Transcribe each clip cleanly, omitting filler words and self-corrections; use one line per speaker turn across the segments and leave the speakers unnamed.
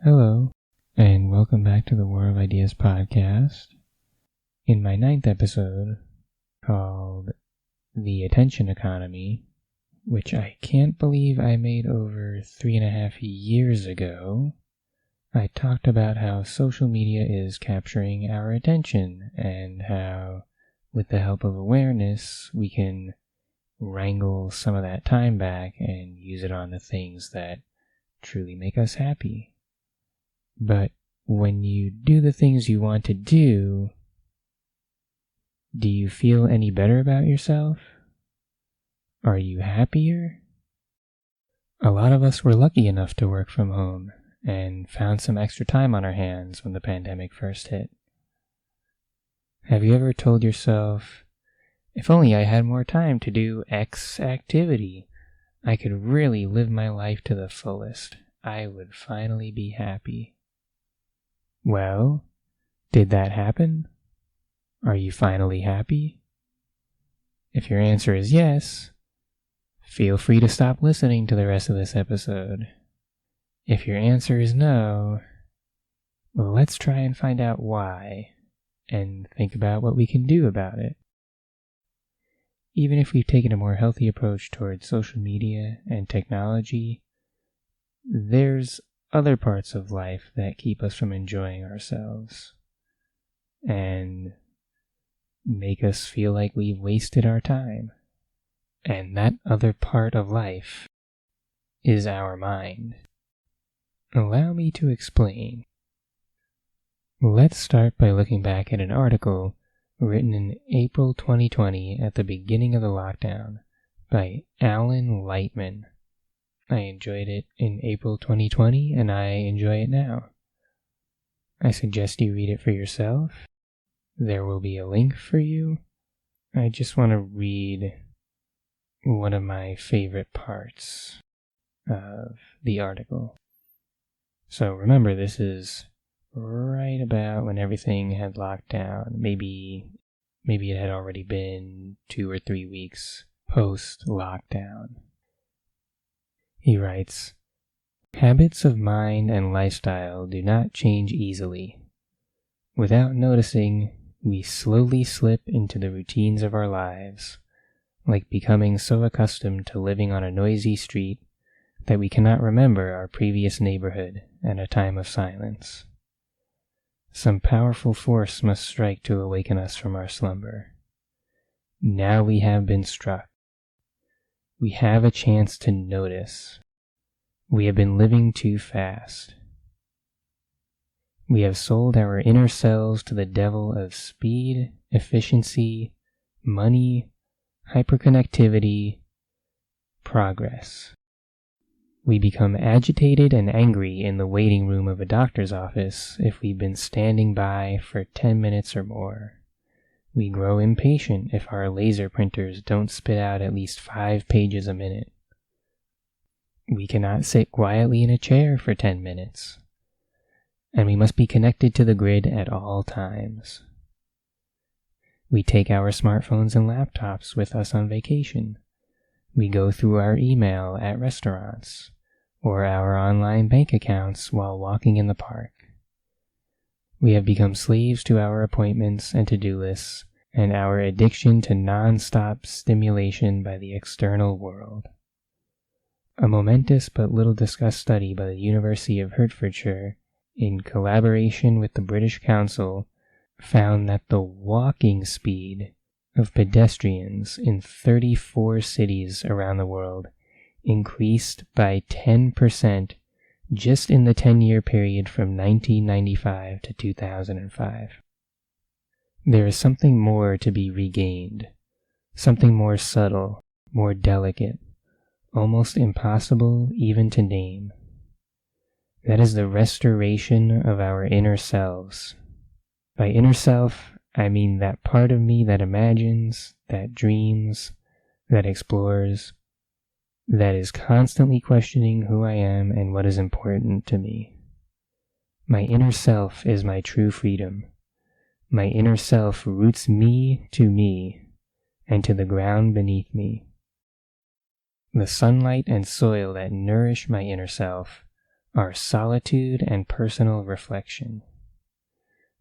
Hello, and welcome back to the War of Ideas podcast. In my 9th episode, called The Attention Economy, which I can't believe I made over 3.5 years ago, I talked about how social media is capturing our attention and how, with the help of awareness, we can wrangle some of that time back and use it on the things that truly make us happy. But when you do the things you want to do you feel any better about yourself? Are you happier? A lot of us were lucky enough to work from home and found some extra time on our hands when the pandemic first hit. Have you ever told yourself, if only I had more time to do X activity, I could really live my life to the fullest. I would finally be happy. Well, did that happen? Are you finally happy? If your answer is yes, feel free to stop listening to the rest of this episode. If your answer is no, let's try and find out why, and think about what we can do about it. Even if we've taken a more healthy approach towards social media and technology, there's other parts of life that keep us from enjoying ourselves and make us feel like we've wasted our time. And that other part of life is our mind. Allow me to explain. Let's start by looking back at an article written in April 2020 at the beginning of the lockdown by Alan Lightman. I enjoyed it in April 2020 and I enjoy it now. I suggest you read it for yourself. There will be a link for you. I just want to read one of my favorite parts of the article. So remember, this is right about when everything had locked down. Maybe it had already been 2 or 3 weeks post-lockdown. He writes, habits of mind and lifestyle do not change easily. Without noticing, we slowly slip into the routines of our lives, like becoming so accustomed to living on a noisy street that we cannot remember our previous neighborhood and a time of silence. Some powerful force must strike to awaken us from our slumber. Now we have been struck. We have a chance to notice. We have been living too fast. We have sold our inner selves to the devil of speed, efficiency, money, hyperconnectivity, progress. We become agitated and angry in the waiting room of a doctor's office if we've been standing by for 10 minutes or more. We grow impatient if our laser printers don't spit out at least 5 pages a minute. We cannot sit quietly in a chair for 10 minutes. And we must be connected to the grid at all times. We take our smartphones and laptops with us on vacation. We go through our email at restaurants, or our online bank accounts while walking in the park. We have become slaves to our appointments and to-do lists, and our addiction to non-stop stimulation by the external world. A momentous but little discussed study by the University of Hertfordshire, in collaboration with the British Council, found that the walking speed of pedestrians in 34 cities around the world increased by 10% just in the 10-year period from 1995 to 2005. There is something more to be regained, something more subtle, more delicate, almost impossible even to name. That is the restoration of our inner selves. By inner self, I mean that part of me that imagines, that dreams, that explores, that is constantly questioning who I am and what is important to me. My inner self is my true freedom. My inner self roots me and to the ground beneath me. The sunlight and soil that nourish my inner self are solitude and personal reflection.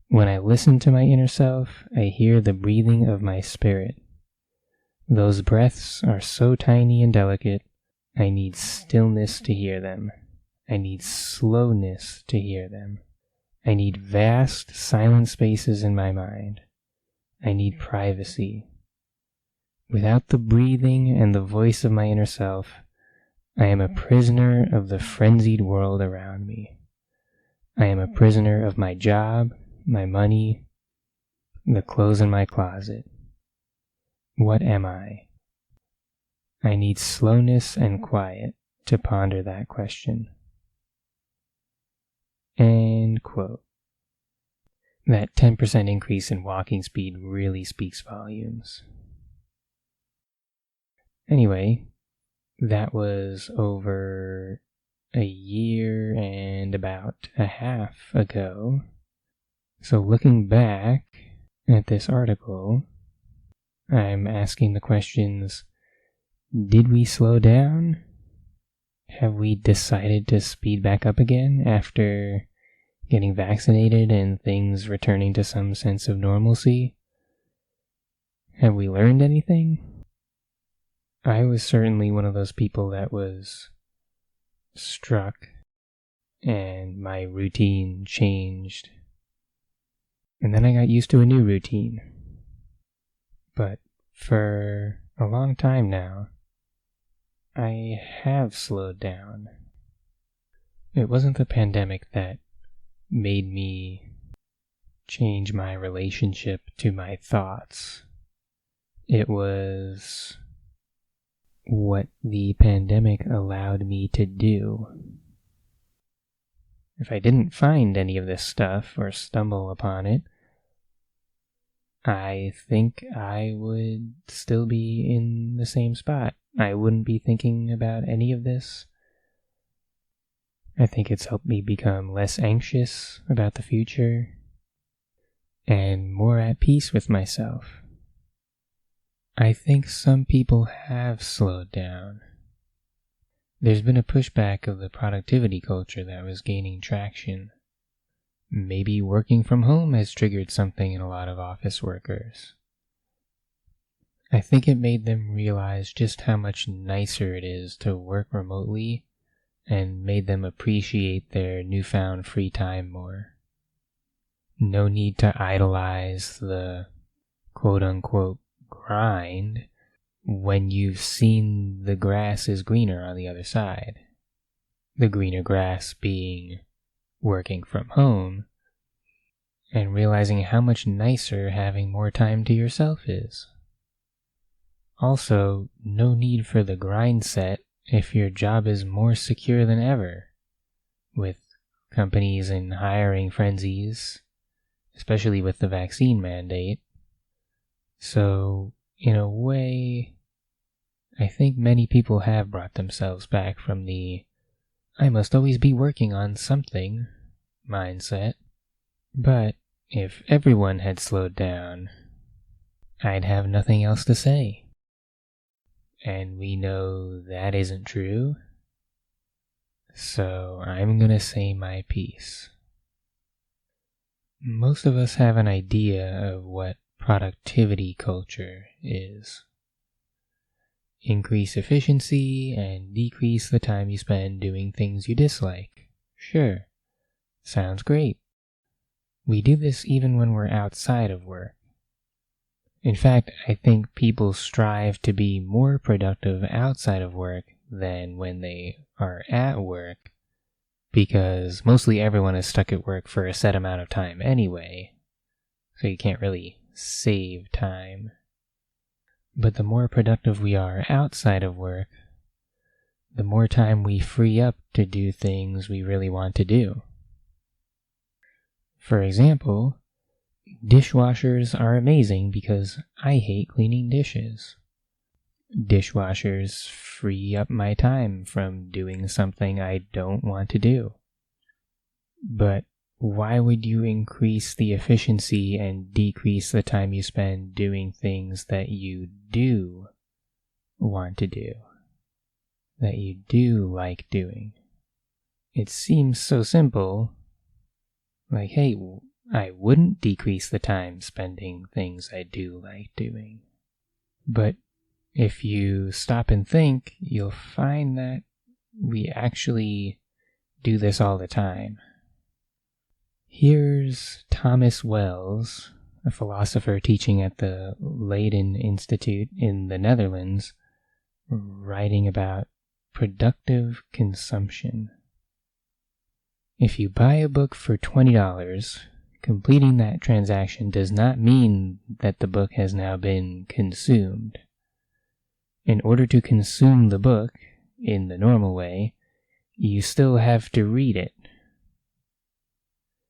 When I listen to my inner self, I hear the breathing of my spirit. Those breaths are so tiny and delicate, I need stillness to hear them. I need slowness to hear them. I need vast, silent spaces in my mind. I need privacy. Without the breathing and the voice of my inner self, I am a prisoner of the frenzied world around me. I am a prisoner of my job, my money, the clothes in my closet. What am I? I need slowness and quiet to ponder that question. End quote. That 10% increase in walking speed really speaks volumes. Anyway, that was over a year and about a half ago. So looking back at this article, I'm asking the questions, did we slow down? Have we decided to speed back up again after getting vaccinated and things returning to some sense of normalcy? Have we learned anything? I was certainly one of those people that was struck and my routine changed. And then I got used to a new routine. But for a long time now, I have slowed down. It wasn't the pandemic that made me change my relationship to my thoughts. It was what the pandemic allowed me to do. If I didn't find any of this stuff or stumble upon it, I think I would still be in the same spot. I wouldn't be thinking about any of this. I think it's helped me become less anxious about the future and more at peace with myself. I think some people have slowed down. There's been a pushback of the productivity culture that was gaining traction. Maybe working from home has triggered something in a lot of office workers. I think it made them realize just how much nicer it is to work remotely and made them appreciate their newfound free time more. No need to idolize the quote-unquote grind when you've seen the grass is greener on the other side. The greener grass being working from home and realizing how much nicer having more time to yourself is. Also, no need for the grind set if your job is more secure than ever, with companies in hiring frenzies, especially with the vaccine mandate. So, in a way, I think many people have brought themselves back from the I must always be working on something mindset. But if everyone had slowed down, I'd have nothing else to say. And we know that isn't true. So I'm gonna say my piece. Most of us have an idea of what productivity culture is. Increase efficiency and decrease the time you spend doing things you dislike. Sure, sounds great. We do this even when we're outside of work. In fact, I think people strive to be more productive outside of work than when they are at work, because mostly everyone is stuck at work for a set amount of time anyway, so you can't really save time. But the more productive we are outside of work, the more time we free up to do things we really want to do. For example, dishwashers are amazing because I hate cleaning dishes. Dishwashers free up my time from doing something I don't want to do. But why would you increase the efficiency and decrease the time you spend doing things that you do want to do, that you do like doing? It seems so simple. Like, hey, I wouldn't decrease the time spending things I do like doing. But if you stop and think, you'll find that we actually do this all the time. Here's Thomas Wells, a philosopher teaching at the Leiden Institute in the Netherlands, writing about productive consumption. If you buy a book for $20, completing that transaction does not mean that the book has now been consumed. In order to consume the book in the normal way, you still have to read it.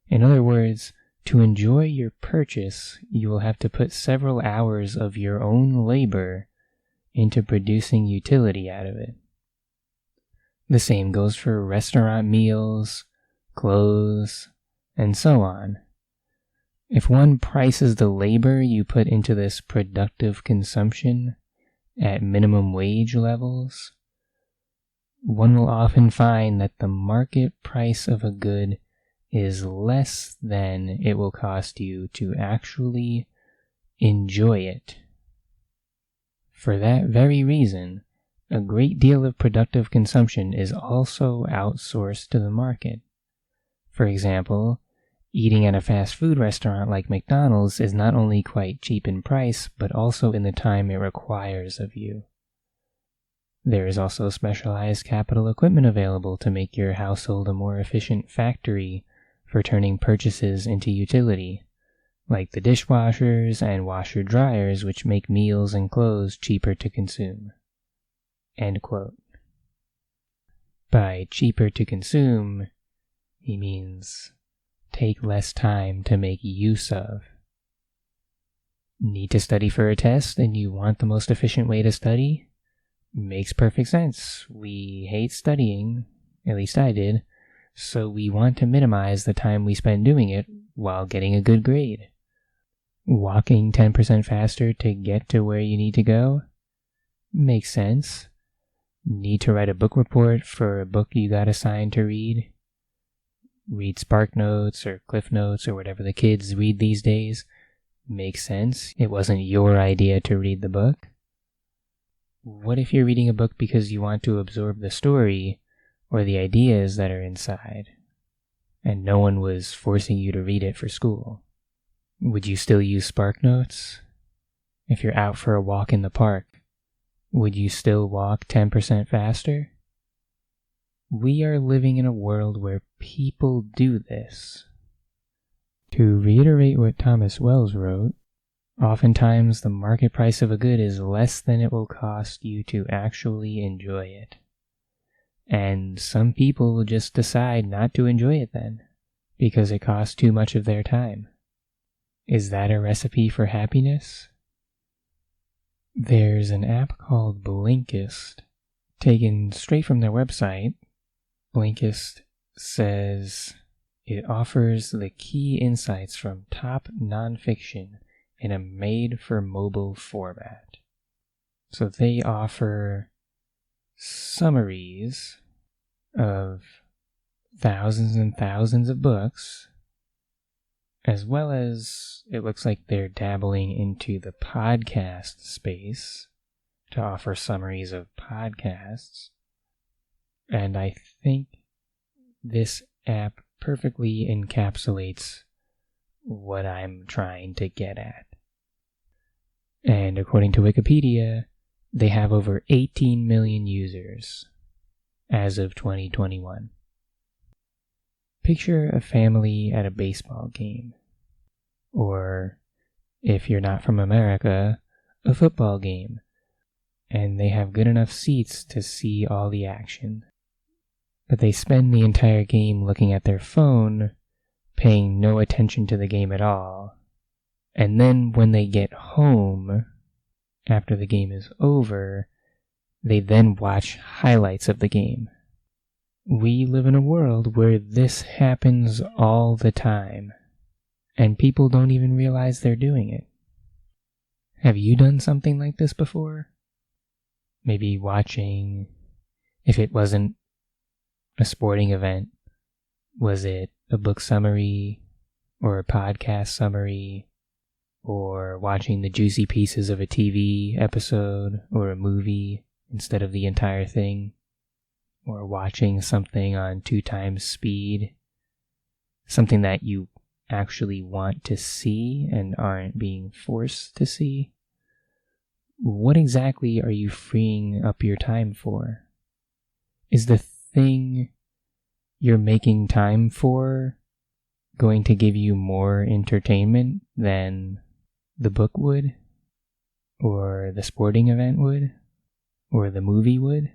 In other words, to enjoy your purchase, you will have to put several hours of your own labor into producing utility out of it. The same goes for restaurant meals, clothes, and so on. If one prices the labor you put into this productive consumption at minimum wage levels, one will often find that the market price of a good is less than it will cost you to actually enjoy it. For that very reason, a great deal of productive consumption is also outsourced to the market. For example, eating at a fast food restaurant like McDonald's is not only quite cheap in price, but also in the time it requires of you. There is also specialized capital equipment available to make your household a more efficient factory for turning purchases into utility, like the dishwashers and washer-dryers which make meals and clothes cheaper to consume. End quote. By cheaper to consume, he means take less time to make use of. Need to study for a test and you want the most efficient way to study? Makes perfect sense. We hate studying, at least I did, so we want to minimize the time we spend doing it while getting a good grade. Walking 10% faster to get to where you need to go? Makes sense. Need to write a book report for a book you got assigned to read? Read Spark Notes or Cliff Notes or whatever the kids read these days? Makes sense. It wasn't your idea to read the book. What if you're reading a book because you want to absorb the story or the ideas that are inside, and no one was forcing you to read it for school? Would you still use Spark Notes? If you're out for a walk in the park, would you still walk 10% faster? We are living in a world where people do this. To reiterate what Thomas Wells wrote, oftentimes the market price of a good is less than it will cost you to actually enjoy it. And some people will just decide not to enjoy it then, because it costs too much of their time. Is that a recipe for happiness? There's an app called Blinkist, taken straight from their website. Blinkist says it offers the key insights from top nonfiction in a made-for-mobile format. So they offer summaries of thousands and thousands of books, as well as it looks like they're dabbling into the podcast space to offer summaries of podcasts. And I think this app perfectly encapsulates what I'm trying to get at. And according to Wikipedia, they have over 18 million users as of 2021. Picture a family at a baseball game, or if you're not from America, a football game, and they have good enough seats to see all the action. But they spend the entire game looking at their phone, paying no attention to the game at all. And then when they get home, after the game is over, they then watch highlights of the game. We live in a world where this happens all the time, and people don't even realize they're doing it. Have you done something like this before? Maybe watching, if it wasn't a sporting event, Was it a book summary, or a podcast summary, or watching the juicy pieces of a TV episode or a movie instead of the entire thing, or watching something on 2 times speed, something that you actually want to see and aren't being forced to see? What exactly are you freeing up your time for? Is the thing you're making time for going to give you more entertainment than the book would, or the sporting event would, or the movie would?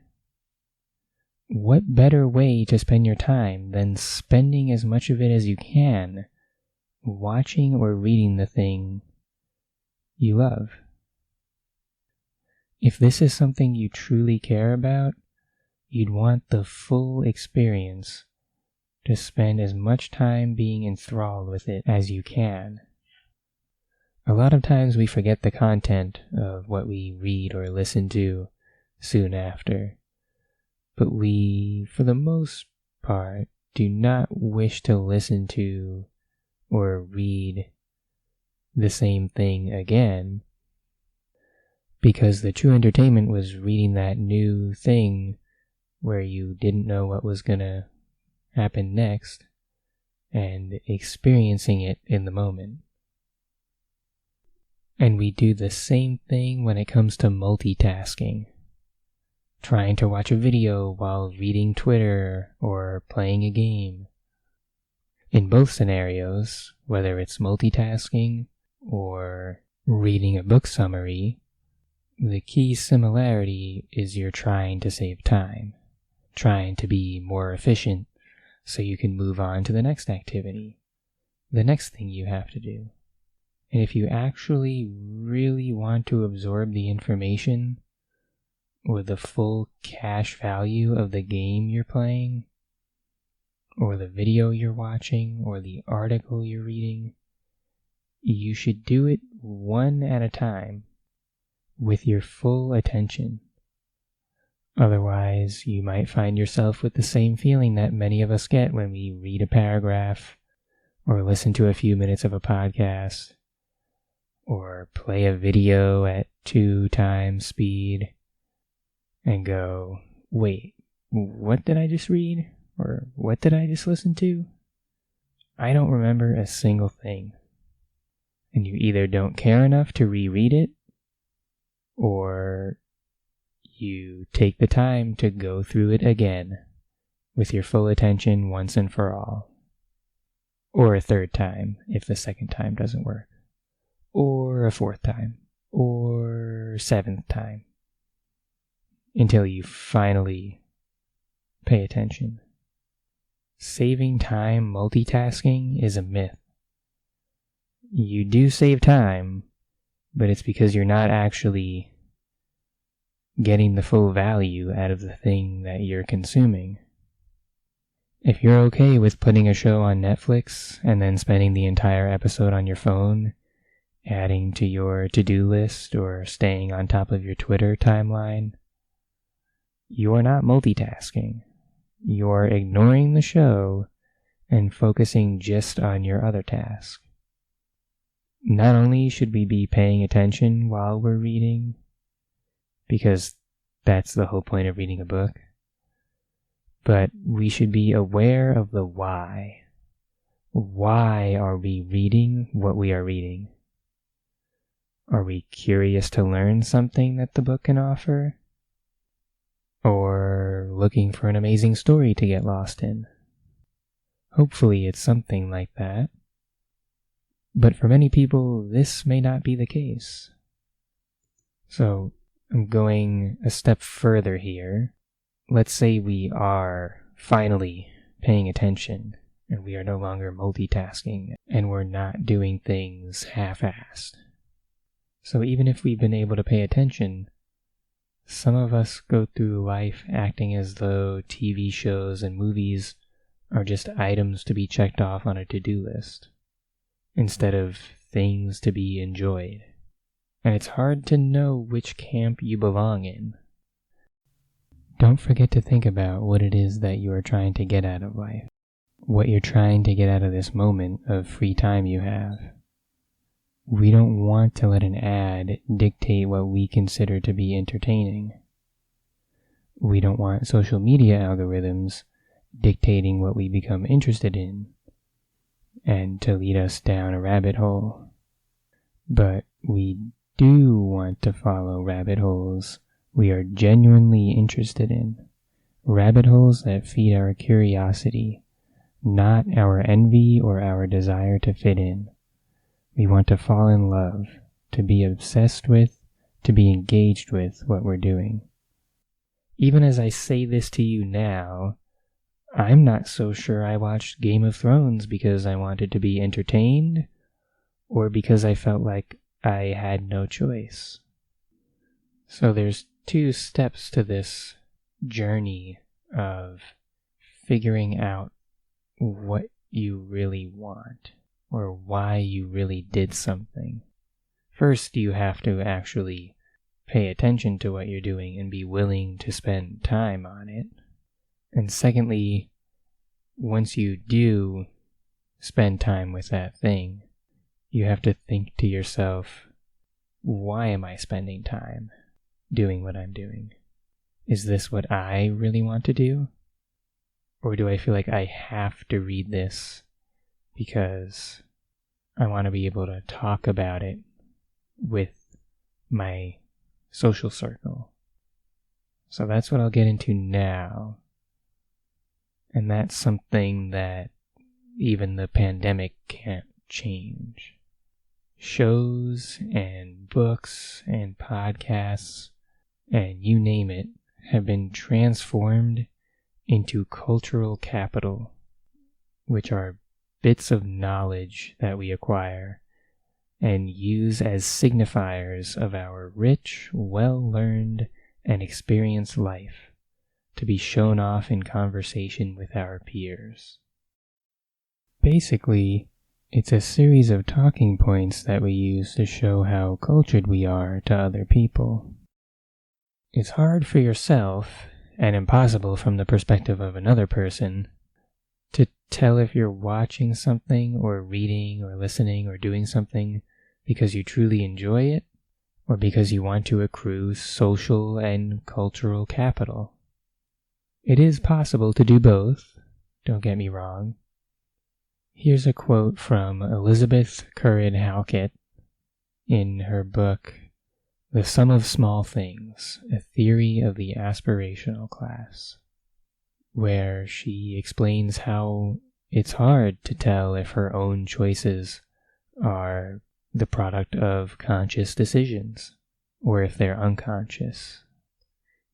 What better way to spend your time than spending as much of it as you can watching or reading the thing you love? If this is something you truly care about, you'd want the full experience, to spend as much time being enthralled with it as you can. A lot of times we forget the content of what we read or listen to soon after, but we, for the most part, do not wish to listen to or read the same thing again, because the true entertainment was reading that new thing where you didn't know what was gonna happen next and experiencing it in the moment. And we do the same thing when it comes to multitasking. Trying to watch a video while reading Twitter or playing a game. In both scenarios, whether it's multitasking or reading a book summary, the key similarity is you're trying to save time, trying to be more efficient so you can move on to the next activity, the next thing you have to do. And if you actually really want to absorb the information or the full cash value of the game you're playing, or the video you're watching, or the article you're reading, you should do it one at a time with your full attention. Otherwise, you might find yourself with the same feeling that many of us get when we read a paragraph, or listen to a few minutes of a podcast, or play a video at 2 times speed, and go, wait, what did I just read? Or what did I just listen to? I don't remember a single thing. And you either don't care enough to reread it, or you take the time to go through it again with your full attention once and for all. Or a 3rd time if the 2nd time doesn't work. Or a 4th time. Or 7th time. Until you finally pay attention. Saving time multitasking is a myth. You do save time, but it's because you're not actually getting the full value out of the thing that you're consuming. If you're okay with putting a show on Netflix and then spending the entire episode on your phone, adding to your to-do list or staying on top of your Twitter timeline, you're not multitasking. You're ignoring the show and focusing just on your other task. Not only should we be paying attention while we're reading, because that's the whole point of reading a book, but we should be aware of the why. Why are we reading what we are reading? Are we curious to learn something that the book can offer? Or looking for an amazing story to get lost in? Hopefully it's something like that. But for many people, this may not be the case. So, I'm going a step further here. Let's say we are finally paying attention, and we are no longer multitasking, and we're not doing things half-assed. So even if we've been able to pay attention, some of us go through life acting as though TV shows and movies are just items to be checked off on a to-do list, instead of things to be enjoyed. And it's hard to know which camp you belong in. Don't forget to think about what it is that you are trying to get out of life. what you're trying to get out of this moment of free time you have. We don't want to let an ad dictate what we consider to be entertaining. We don't want social media algorithms dictating what we become interested in and to lead us down a rabbit hole. But we do want to follow rabbit holes we are genuinely interested in. Rabbit holes that feed our curiosity, not our envy or our desire to fit in. We want to fall in love, to be obsessed with, to be engaged with what we're doing. Even as I say this to you now, I'm not so sure I watched Game of Thrones because I wanted to be entertained or because I felt like I had no choice. So there's 2 steps to this journey of figuring out what you really want or why you really did something. First, you have to actually pay attention to what you're doing and be willing to spend time on it. And secondly, once you do spend time with that thing, you have to think to yourself, why am I spending time doing what I'm doing? Is this what I really want to do? Or do I feel like I have to read this because I want to be able to talk about it with my social circle? So that's what I'll get into now. And that's something that even the pandemic can't change. Shows and books and podcasts and you name it have been transformed into cultural capital, which are bits of knowledge that we acquire and use as signifiers of our rich, well-learned, and experienced life to be shown off in conversation with our peers. Basically, it's a series of talking points that we use to show how cultured we are to other people. It's hard for yourself, and impossible from the perspective of another person, to tell if you're watching something or reading or listening or doing something because you truly enjoy it or because you want to accrue social and cultural capital. It is possible to do both, don't get me wrong. Here's a quote from Elizabeth Currid Halkett in her book, The Sum of Small Things, A Theory of the Aspirational Class, where she explains how it's hard to tell if her own choices are the product of conscious decisions or if they're unconscious.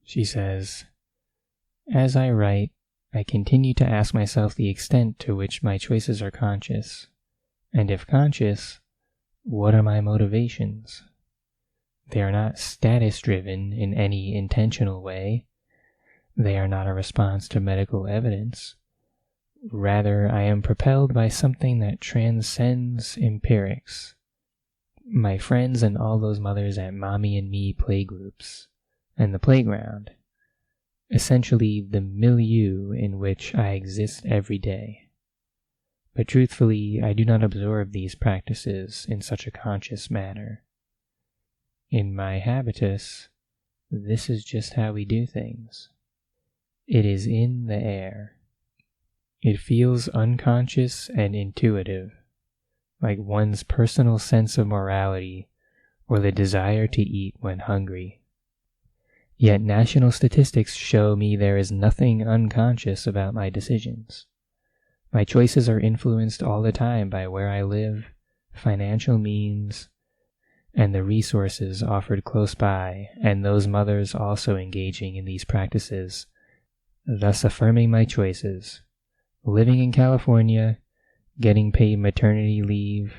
She says, "As I write, I continue to ask myself the extent to which my choices are conscious, and if conscious, what are my motivations? They are not status-driven in any intentional way. They are not a response to medical evidence. Rather, I am propelled by something that transcends empirics. My friends and all those mothers at Mommy and Me playgroups, and the playground. Essentially the milieu in which I exist every day. But truthfully, I do not absorb these practices in such a conscious manner. In my habitus, this is just how we do things. It is in the air. It feels unconscious and intuitive, like one's personal sense of morality or the desire to eat when hungry. Yet national statistics show me there is nothing unconscious about my decisions. My choices are influenced all the time by where I live, financial means, and the resources offered close by, and those mothers also engaging in these practices, thus affirming my choices. Living in California, getting paid maternity leave,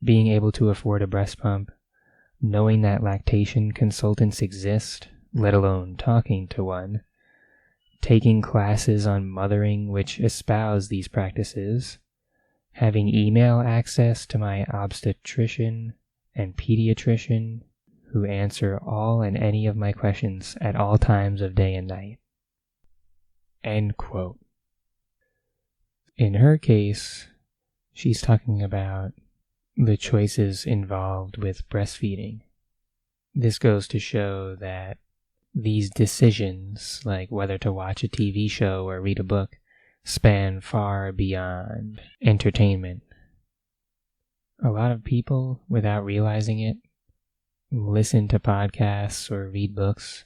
being able to afford a breast pump, knowing that lactation consultants exist, let alone talking to one, taking classes on mothering which espouse these practices, having email access to my obstetrician and pediatrician who answer all and any of my questions at all times of day and night." End quote. In her case, she's talking about the choices involved with breastfeeding. This goes to show that these decisions, like whether to watch a TV show or read a book, span far beyond entertainment. A lot of people, without realizing it, listen to podcasts or read books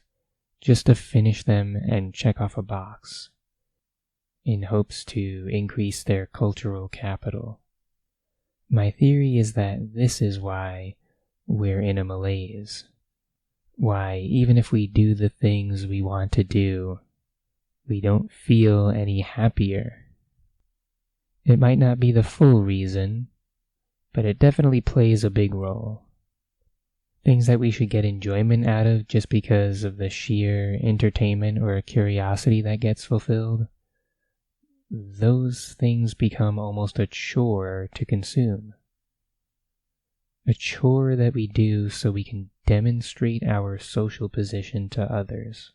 just to finish them and check off a box in hopes to increase their cultural capital. My theory is that this is why we're in a malaise. Why, even if we do the things we want to do, we don't feel any happier. It might not be the full reason, but it definitely plays a big role. Things that we should get enjoyment out of just because of the sheer entertainment or curiosity that gets fulfilled, those things become almost a chore to consume. A chore that we do so we can demonstrate our social position to others.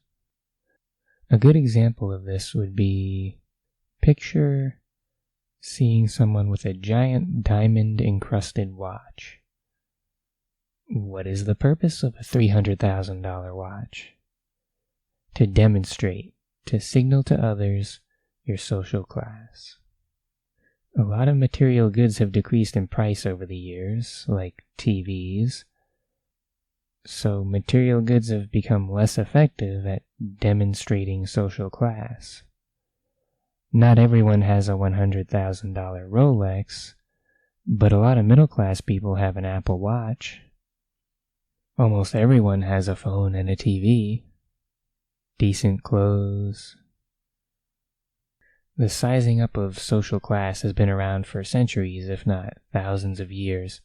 A good example of this would be, picture seeing someone with a giant diamond-encrusted watch. What is the purpose of a $300,000 watch? To demonstrate, to signal to others your social class. A lot of material goods have decreased in price over the years, like TVs. So material goods have become less effective at demonstrating social class. Not everyone has a $100,000 Rolex, but a lot of middle-class people have an Apple Watch. Almost everyone has a phone and a TV. Decent clothes. The sizing up of social class has been around for centuries, if not thousands of years.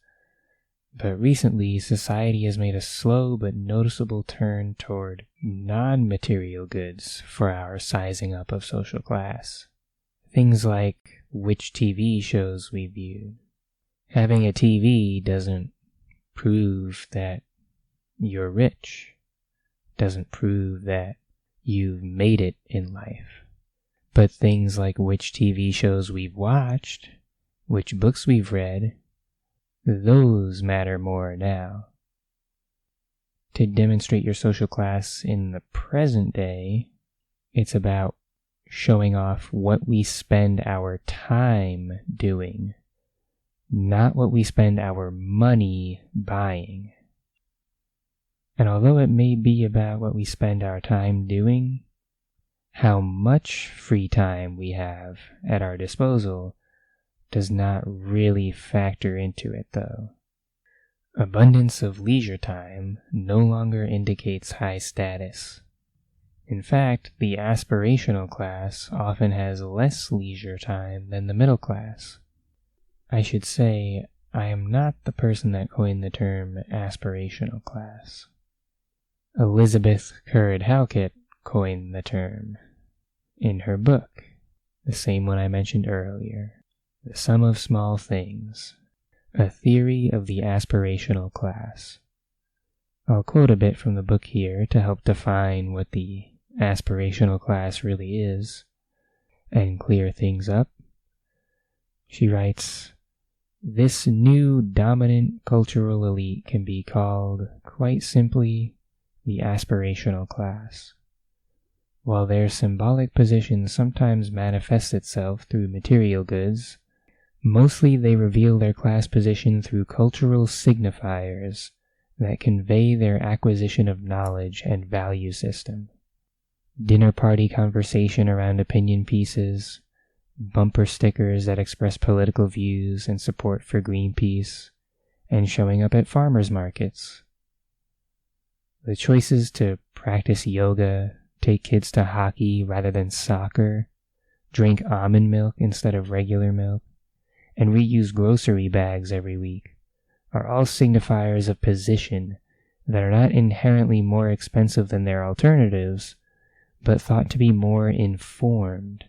But recently, society has made a slow but noticeable turn toward non-material goods for our sizing up of social class. Things like which TV shows we viewed. Having a TV doesn't prove that you're rich. Doesn't prove that you've made it in life. But things like which TV shows we've watched, which books we've read, those matter more now. To demonstrate your social class in the present day, it's about showing off what we spend our time doing, not what we spend our money buying. And although it may be about what we spend our time doing, how much free time we have at our disposal does not really factor into it, though. Abundance of leisure time no longer indicates high status. In fact, the aspirational class often has less leisure time than the middle class. I should say, I am not the person that coined the term aspirational class. Elizabeth Currid-Halkett coined the term in her book, the same one I mentioned earlier, The Sum of Small Things, A Theory of the Aspirational Class. I'll quote a bit from the book here to help define what the aspirational class really is and clear things up. She writes, "This new dominant cultural elite can be called, quite simply, the aspirational class. While their symbolic position sometimes manifests itself through material goods, mostly they reveal their class position through cultural signifiers that convey their acquisition of knowledge and value system. Dinner party conversation around opinion pieces, bumper stickers that express political views and support for Greenpeace, and showing up at farmers markets. The choices to practice yoga, take kids to hockey rather than soccer, drink almond milk instead of regular milk, and reuse grocery bags every week are all signifiers of position that are not inherently more expensive than their alternatives, but thought to be more informed.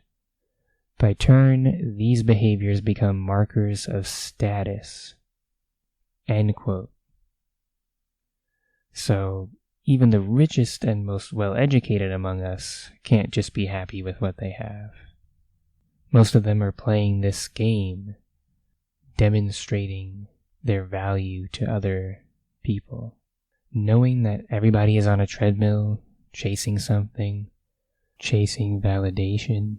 By turn, these behaviors become markers of status." End quote. So, even the richest and most well-educated among us can't just be happy with what they have. Most of them are playing this game, demonstrating their value to other people, knowing that everybody is on a treadmill, chasing something, chasing validation.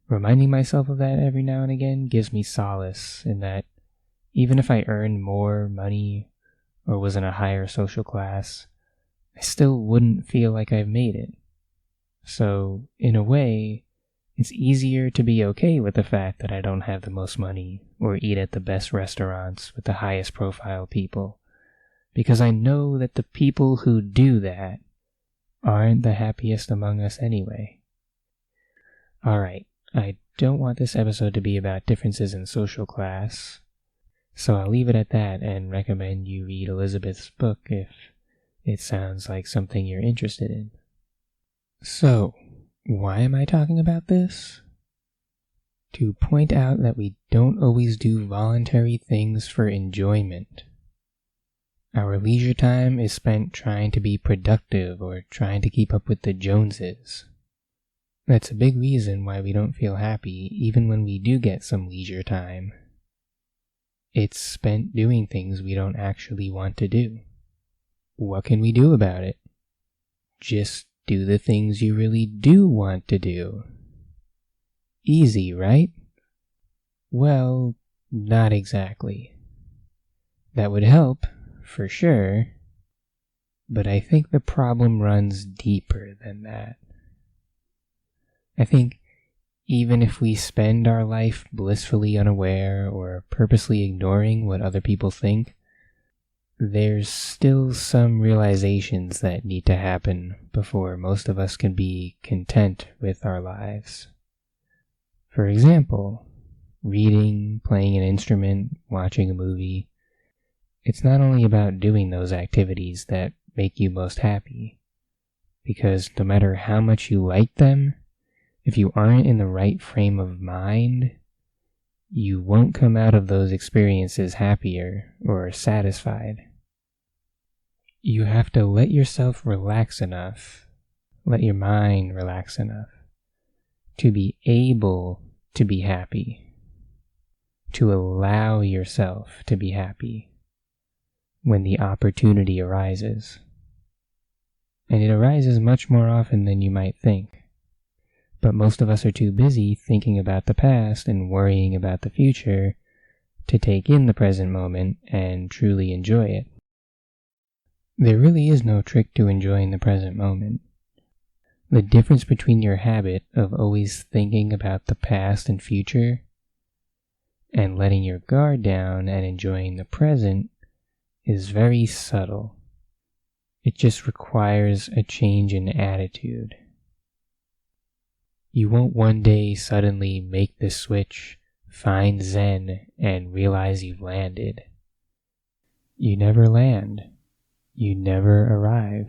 Reminding myself of that every now and again gives me solace in that even if I earned more money or was in a higher social class, I still wouldn't feel like I've made it. So, in a way, it's easier to be okay with the fact that I don't have the most money or eat at the best restaurants with the highest profile people, because I know that the people who do that aren't the happiest among us anyway. Alright, I don't want this episode to be about differences in social class, so I'll leave it at that and recommend you read Elizabeth's book if it sounds like something you're interested in. So, why am I talking about this? To point out that we don't always do voluntary things for enjoyment. Our leisure time is spent trying to be productive or trying to keep up with the Joneses. That's a big reason why we don't feel happy even when we do get some leisure time. It's spent doing things we don't actually want to do. What can we do about it? Just do the things you really do want to do. Easy, right? Well, not exactly. That would help, for sure, but I think the problem runs deeper than that. I think even if we spend our life blissfully unaware or purposely ignoring what other people think, there's still some realizations that need to happen before most of us can be content with our lives. For example, reading, playing an instrument, watching a movie. It's not only about doing those activities that make you most happy, because no matter how much you like them, if you aren't in the right frame of mind, you won't come out of those experiences happier or satisfied. You have to let yourself relax enough, let your mind relax enough, to be able to be happy, to allow yourself to be happy when the opportunity arises. And it arises much more often than you might think. But most of us are too busy thinking about the past and worrying about the future to take in the present moment and truly enjoy it. There really is no trick to enjoying the present moment. The difference between your habit of always thinking about the past and future and letting your guard down and enjoying the present is very subtle. It just requires a change in attitude. You won't one day suddenly make the switch, find Zen, and realize you've landed. You never land. You never arrive.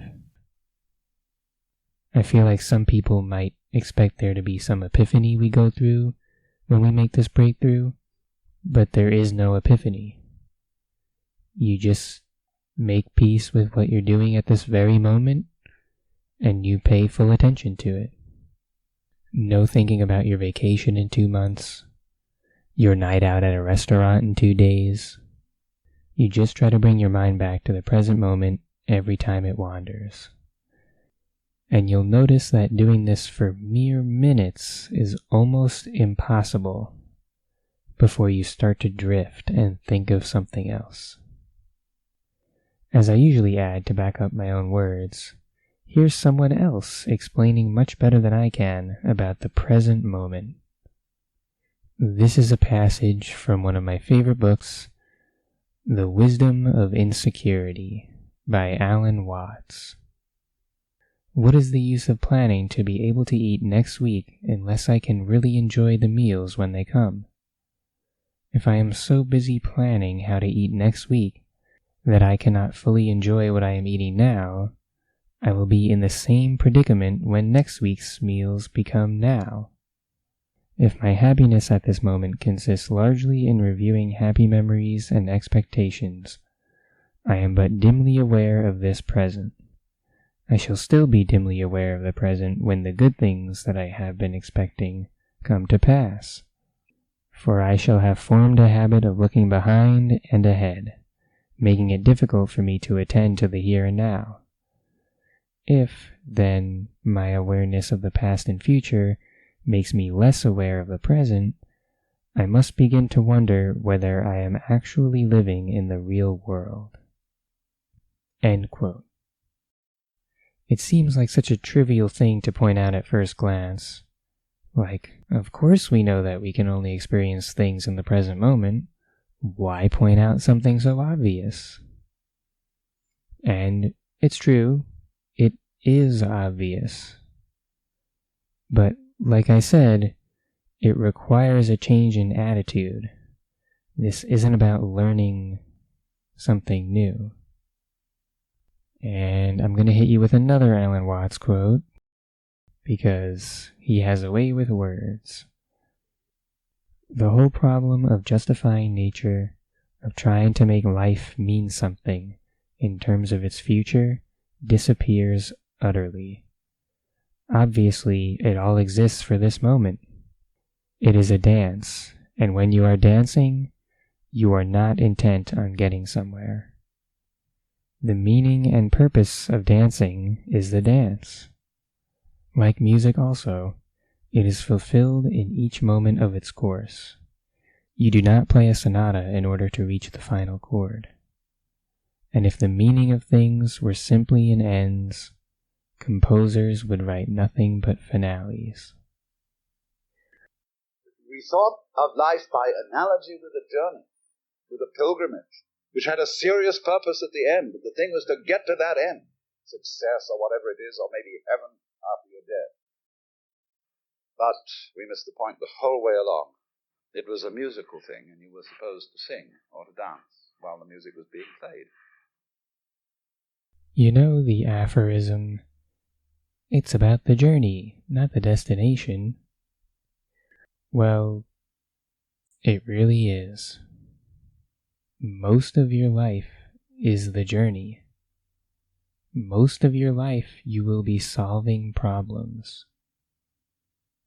I feel like some people might expect there to be some epiphany we go through when we make this breakthrough, but there is no epiphany. You just make peace with what you're doing at this very moment, and you pay full attention to it. No thinking about your vacation in 2 months, your night out at a restaurant in 2 days. You just try to bring your mind back to the present moment every time it wanders. And you'll notice that doing this for mere minutes is almost impossible before you start to drift and think of something else. As I usually add to back up my own words, here's someone else explaining much better than I can about the present moment. This is a passage from one of my favorite books, The Wisdom of Insecurity by Alan Watts. What is the use of planning to be able to eat next week unless I can really enjoy the meals when they come? If I am so busy planning how to eat next week that I cannot fully enjoy what I am eating now, I will be in the same predicament when next week's meals become now. If my happiness at this moment consists largely in reviewing happy memories and expectations, I am but dimly aware of this present. I shall still be dimly aware of the present when the good things that I have been expecting come to pass. For I shall have formed a habit of looking behind and ahead, making it difficult for me to attend to the here and now. If, then, my awareness of the past and future makes me less aware of the present, I must begin to wonder whether I am actually living in the real world." End quote. It seems like such a trivial thing to point out at first glance. Like, of course we know that we can only experience things in the present moment. Why point out something so obvious? And it's true, it is obvious. But, like I said, it requires a change in attitude. This isn't about learning something new. And I'm going to hit you with another Alan Watts quote, because he has a way with words. "The whole problem of justifying nature, of trying to make life mean something in terms of its future, disappears utterly. Obviously, it all exists for this moment. It is a dance, and when you are dancing, you are not intent on getting somewhere. The meaning and purpose of dancing is the dance. Like music also, it is fulfilled in each moment of its course. You do not play a sonata in order to reach the final chord. And if the meaning of things were simply in ends, composers would write nothing but finales."
We thought of life by analogy with a journey, with a pilgrimage, which had a serious purpose at the end. The thing was to get to that end, success or whatever it is, or maybe heaven after you're dead. But we missed the point the whole way along. It was a musical thing, and you were supposed to sing or to dance while the music was being played.
You know the aphorism, "It's about the journey, not the destination." Well, it really is. Most of your life is the journey. Most of your life you will be solving problems.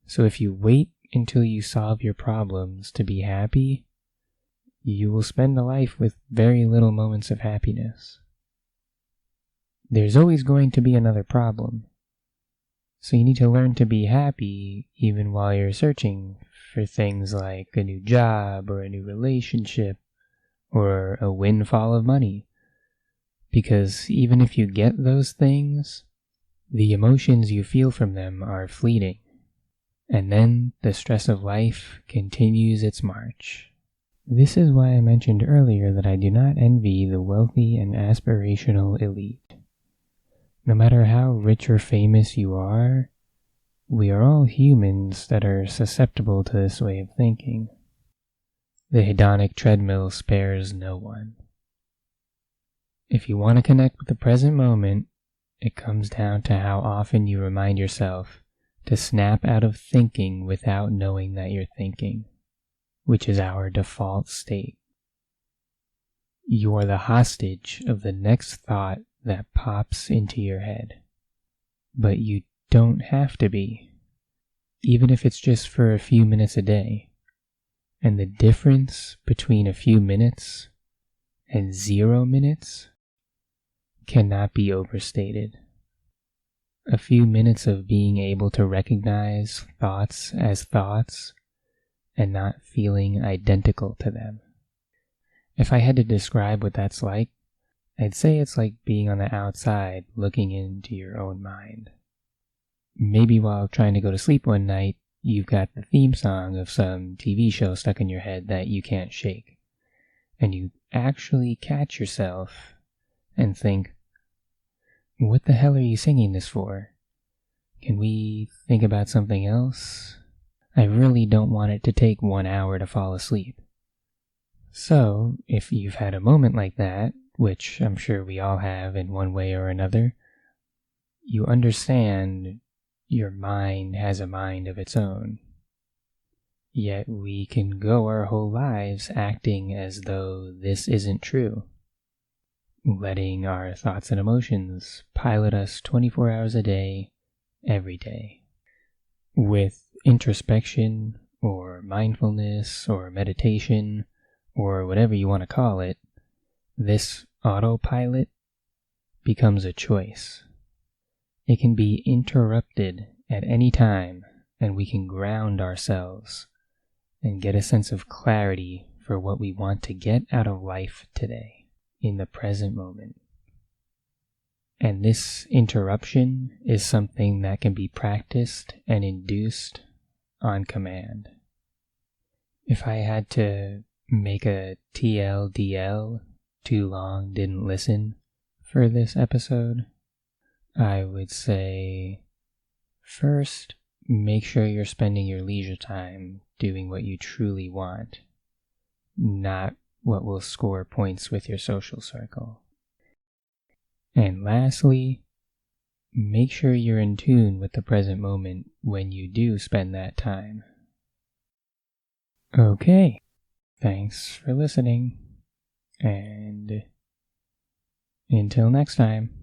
So if you wait until you solve your problems to be happy, you will spend a life with very little moments of happiness. There's always going to be another problem. So you need to learn to be happy even while you're searching for things like a new job or a new relationship or a windfall of money. Because even if you get those things, the emotions you feel from them are fleeting. And then the stress of life continues its march. This is why I mentioned earlier that I do not envy the wealthy and aspirational elite. No matter how rich or famous you are, we are all humans that are susceptible to this way of thinking. The hedonic treadmill spares no one. If you want to connect with the present moment, it comes down to how often you remind yourself to snap out of thinking without knowing that you're thinking, which is our default state. You are the hostage of the next thought that pops into your head. But you don't have to be, even if it's just for a few minutes a day. And the difference between a few minutes and 0 minutes cannot be overstated. A few minutes of being able to recognize thoughts as thoughts and not feeling identical to them. If I had to describe what that's like, I'd say it's like being on the outside looking into your own mind. Maybe while trying to go to sleep one night, you've got the theme song of some TV show stuck in your head that you can't shake. And you actually catch yourself and think, what the hell are you singing this for? Can we think about something else? I really don't want it to take 1 hour to fall asleep. So, if you've had a moment like that, which I'm sure we all have in one way or another, you understand your mind has a mind of its own. Yet we can go our whole lives acting as though this isn't true, letting our thoughts and emotions pilot us 24 hours a day, every day, with introspection or mindfulness or meditation or whatever you want to call it, this autopilot becomes a choice. It can be interrupted at any time, and we can ground ourselves and get a sense of clarity for what we want to get out of life today, in the present moment. And this interruption is something that can be practiced and induced on command. If I had to make a TLDL, too long didn't listen, for this episode, I would say, first, make sure you're spending your leisure time doing what you truly want, not what will score points with your social circle. And lastly, make sure you're in tune with the present moment when you do spend that time. Okay, thanks for listening, and until next time.